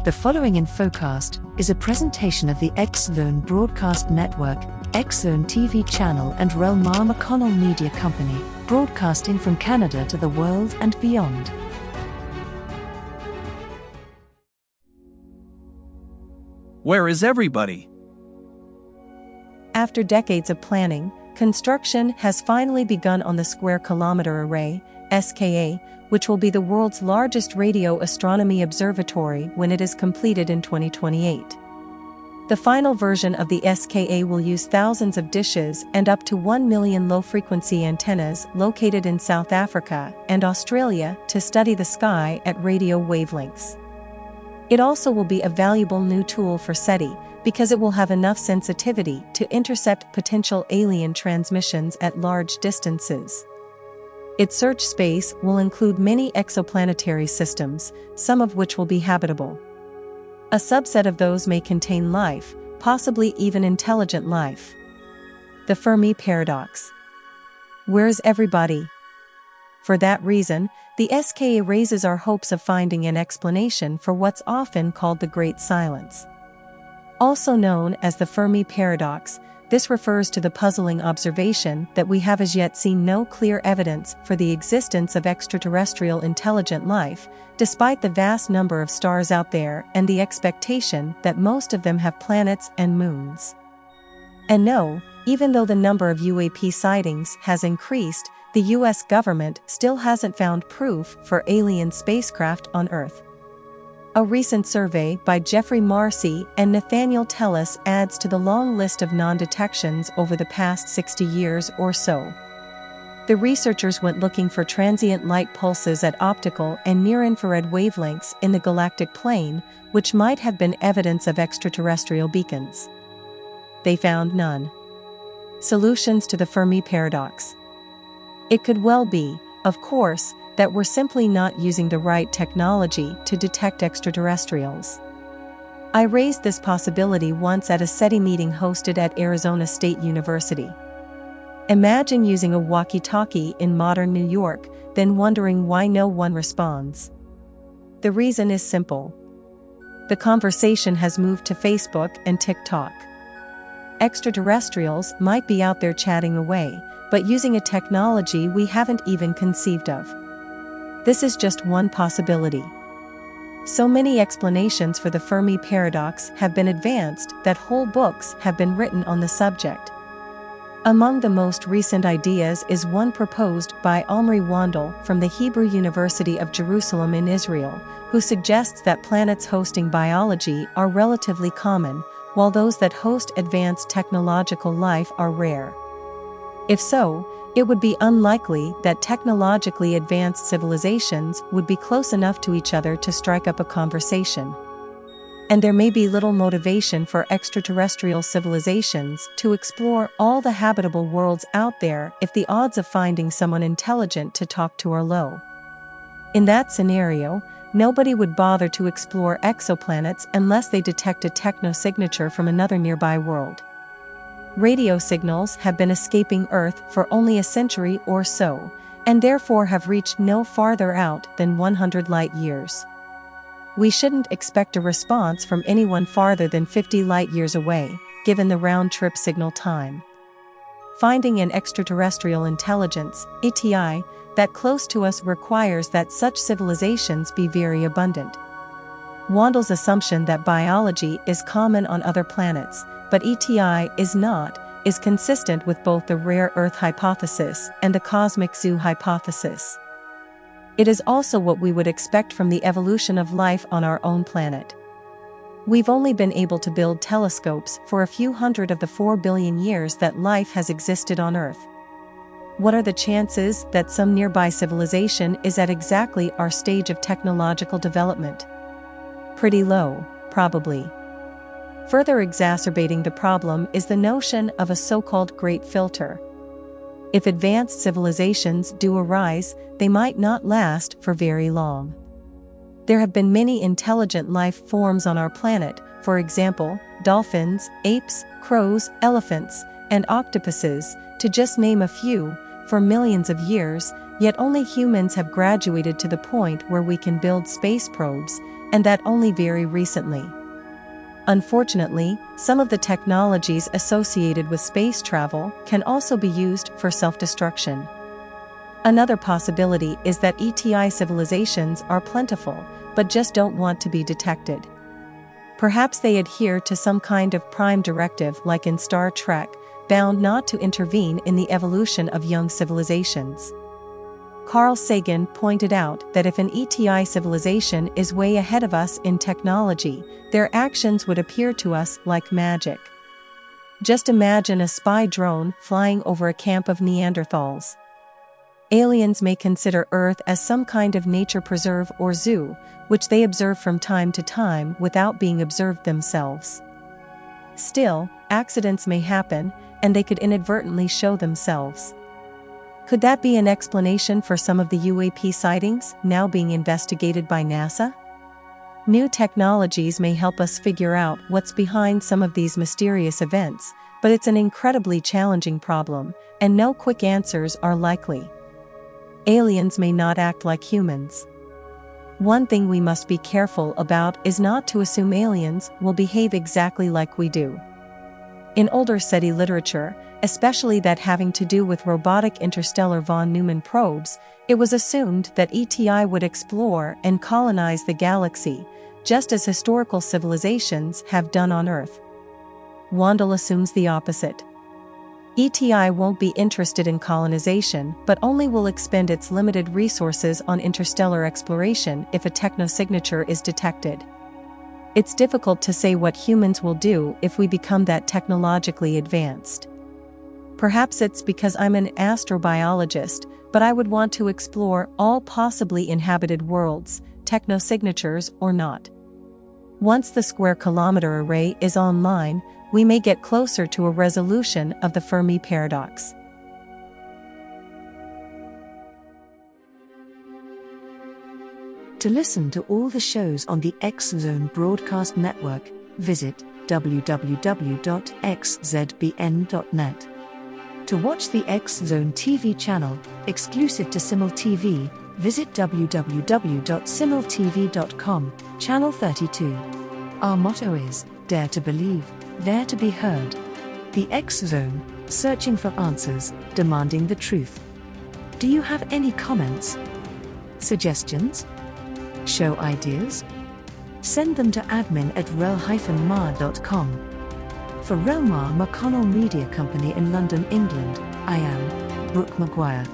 The following infocast is a presentation of the X-Zone Broadcast Network, X-Zone TV channel and REL-MAR McConnell Media Company, broadcasting from Canada to the world and beyond. Where is everybody? After decades of planning, construction has finally begun on the Square Kilometre Array, SKA, which will be the world's largest radio astronomy observatory when it is completed in 2028. The final version of the SKA will use thousands of dishes and up to 1 million low-frequency antennas located in South Africa and Australia to study the sky at radio wavelengths. It also will be a valuable new tool for SETI because it will have enough sensitivity to intercept potential alien transmissions at large distances. Its search space will include many exoplanetary systems, some of which will be habitable. A subset of those may contain life, possibly even intelligent life. The Fermi Paradox. Where's everybody? For that reason, the SKA raises our hopes of finding an explanation for what's often called the Great Silence. Also known as the Fermi Paradox, this refers to the puzzling observation that we have as yet seen no clear evidence for the existence of extraterrestrial intelligent life, despite the vast number of stars out there and the expectation that most of them have planets and moons. And no, even though the number of UAP sightings has increased, the US government still hasn't found proof for alien spacecraft on Earth. A recent survey by Jeffrey Marcy and Nathaniel Tellis adds to the long list of non-detections over the past 60 years or so. The researchers went looking for transient light pulses at optical and near-infrared wavelengths in the galactic plane, which might have been evidence of extraterrestrial beacons. They found none. Solutions to the Fermi Paradox. It could well be, of course, that we're simply not using the right technology to detect extraterrestrials. I raised this possibility once at a SETI meeting hosted at Arizona State University. Imagine using a walkie-talkie in modern New York, then wondering why no one responds. The reason is simple. The conversation has moved to Facebook and TikTok. Extraterrestrials might be out there chatting away, but using a technology we haven't even conceived of. This is just one possibility. So many explanations for the Fermi Paradox have been advanced that whole books have been written on the subject. Among the most recent ideas is one proposed by Omri Wandel from the Hebrew University of Jerusalem in Israel, who suggests that planets hosting biology are relatively common, while those that host advanced technological life are rare. If so, it would be unlikely that technologically advanced civilizations would be close enough to each other to strike up a conversation. And there may be little motivation for extraterrestrial civilizations to explore all the habitable worlds out there if the odds of finding someone intelligent to talk to are low. In that scenario, nobody would bother to explore exoplanets unless they detect a techno-signature from another nearby world. Radio signals have been escaping Earth for only a century or so, and therefore have reached no farther out than 100 light-years. We shouldn't expect a response from anyone farther than 50 light-years away, given the round-trip signal time. Finding an extraterrestrial intelligence, ETI, that close to us requires that such civilizations be very abundant. Wandel's assumption that biology is common on other planets, but ETI is not, is consistent with both the rare Earth hypothesis and the cosmic zoo hypothesis. It is also what we would expect from the evolution of life on our own planet. We've only been able to build telescopes for a few hundred of the 4 billion years that life has existed on Earth. What are the chances that some nearby civilization is at exactly our stage of technological development? Pretty low, probably. Further exacerbating the problem is the notion of a so-called Great Filter. If advanced civilizations do arise, they might not last for very long. There have been many intelligent life forms on our planet, for example, dolphins, apes, crows, elephants, and octopuses, to just name a few, for millions of years, yet only humans have graduated to the point where we can build space probes, and that only very recently. Unfortunately, some of the technologies associated with space travel can also be used for self-destruction. Another possibility is that ETI civilizations are plentiful, but just don't want to be detected. Perhaps they adhere to some kind of prime directive like in Star Trek, bound not to intervene in the evolution of young civilizations. Carl Sagan pointed out that if an ETI civilization is way ahead of us in technology, their actions would appear to us like magic. Just imagine a spy drone flying over a camp of Neanderthals. Aliens may consider Earth as some kind of nature preserve or zoo, which they observe from time to time without being observed themselves. Still, accidents may happen, and they could inadvertently show themselves. Could that be an explanation for some of the UAP sightings now being investigated by NASA? New technologies may help us figure out what's behind some of these mysterious events, but it's an incredibly challenging problem, and no quick answers are likely. Aliens may not act like humans. One thing we must be careful about is not to assume aliens will behave exactly like we do. In older SETI literature, especially that having to do with robotic interstellar von Neumann probes, it was assumed that ETI would explore and colonize the galaxy, just as historical civilizations have done on Earth. Wandel assumes the opposite. ETI won't be interested in colonization, but only will expend its limited resources on interstellar exploration if a technosignature is detected. It's difficult to say what humans will do if we become that technologically advanced. Perhaps it's because I'm an astrobiologist, but I would want to explore all possibly inhabited worlds, technosignatures or not. Once the square kilometer array is online, we may get closer to a resolution of the Fermi paradox. To listen to all the shows on the X Zone Broadcast Network, visit www.xzbn.net. To watch the X Zone TV channel, exclusive to Simul TV, visit www.simultv.com, channel 32. Our motto is, Dare to Believe, Dare to be Heard. The X Zone, searching for answers, demanding the truth. Do you have any comments? Suggestions? Show ideas? Send them to admin@rel-mar.com. For REL-MAR McConnell Media Company in London, England, I am Brooke Maguire.